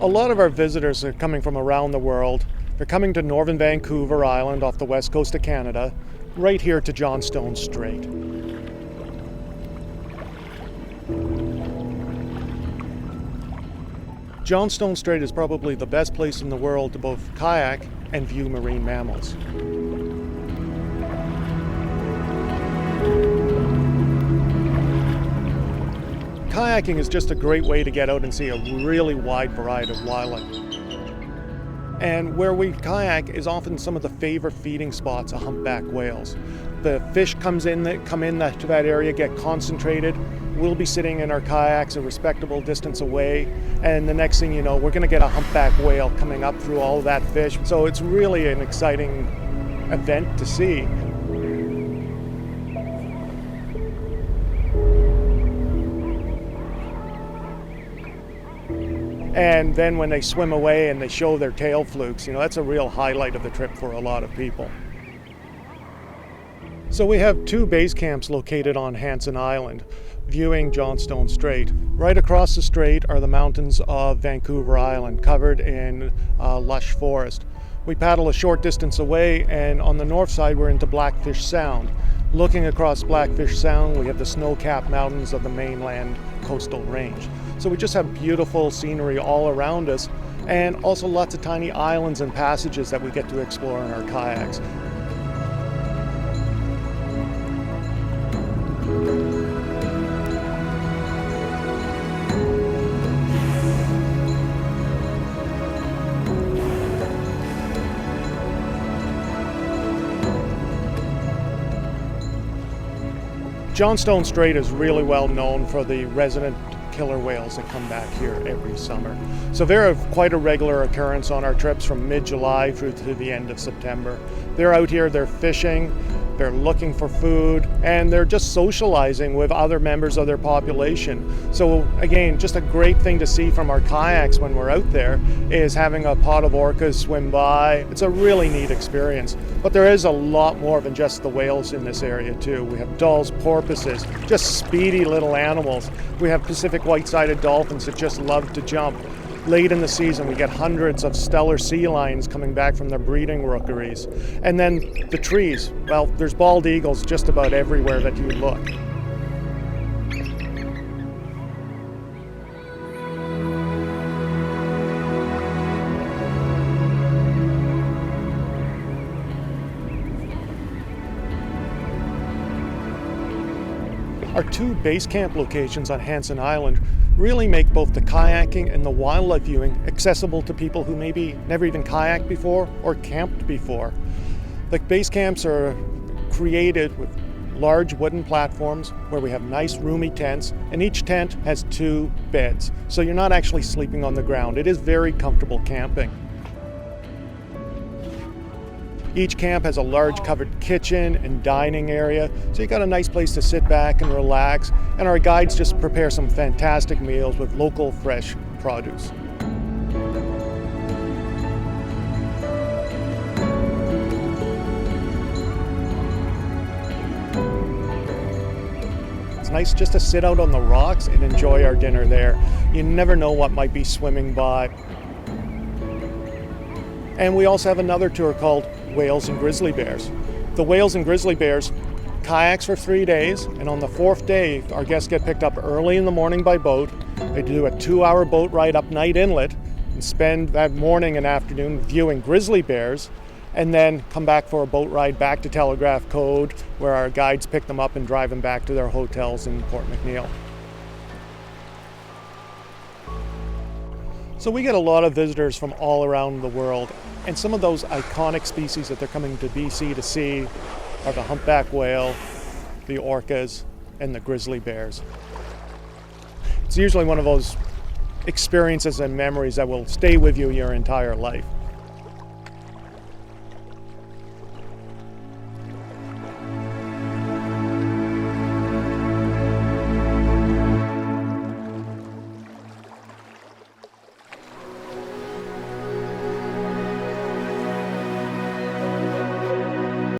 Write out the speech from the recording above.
A lot of our visitors are coming from around the world. They're coming to northern Vancouver Island off the west coast of Canada, right here to Johnstone Strait. Johnstone Strait is probably the best place in the world to both kayak and view marine mammals. Kayaking is just a great way to get out and see a really wide variety of wildlife. And where we kayak is often some of the favorite feeding spots of humpback whales. The fish come in to that area, get concentrated. We'll be sitting in our kayaks a respectable distance away, and the next thing you know, we're going to get a humpback whale coming up through all of that fish. So it's really an exciting event to see. And then when they swim away and they show their tail flukes, that's a real highlight of the trip for a lot of people. So we have two base camps located on Hansen Island, viewing Johnstone Strait. Right across the strait are the mountains of Vancouver Island, covered in lush forest. We paddle a short distance away, and on the north side we're into Blackfish Sound. Looking across Blackfish Sound, we have the snow-capped mountains of the mainland coastal range. So we just have beautiful scenery all around us, and also lots of tiny islands and passages that we get to explore in our kayaks. Johnstone Strait is really well known for the resident killer whales that come back here every summer. So they're quite a regular occurrence on our trips from mid-July through to the end of September. They're out here, they're fishing, they're looking for food, and they're just socializing with other members of their population. So again, just a great thing to see from our kayaks when we're out there is having a pod of orcas swim by. It's a really neat experience. But there is a lot more than just the whales in this area too. We have dulls, porpoises, just speedy little animals. We have Pacific white-sided dolphins that just love to jump. Late in the season, we get hundreds of stellar sea lions coming back from their breeding rookeries. And then the trees, well, there's bald eagles just about everywhere that you look. Our two base camp locations on Hansen Island really make both the kayaking and the wildlife viewing accessible to people who maybe never even kayaked before or camped before. The base camps are created with large wooden platforms where we have nice roomy tents, and each tent has 2 beds. So you're not actually sleeping on the ground. It is very comfortable camping. Each camp has a large covered kitchen and dining area, so you got a nice place to sit back and relax, and our guides just prepare some fantastic meals with local fresh produce. It's nice just to sit out on the rocks and enjoy our dinner there. You never know what might be swimming by. And we also have another tour called Whales and Grizzly Bears. The whales and grizzly bears kayaks for 3 days, and on the 4th day, our guests get picked up early in the morning by boat. They do a 2-hour boat ride up Night Inlet and spend that morning and afternoon viewing grizzly bears, and then come back for a boat ride back to Telegraph Code, where our guides pick them up and drive them back to their hotels in Port McNeill. So we get a lot of visitors from all around the world, and some of those iconic species that they're coming to BC to see are the humpback whale, the orcas, and the grizzly bears. It's usually one of those experiences and memories that will stay with you your entire life.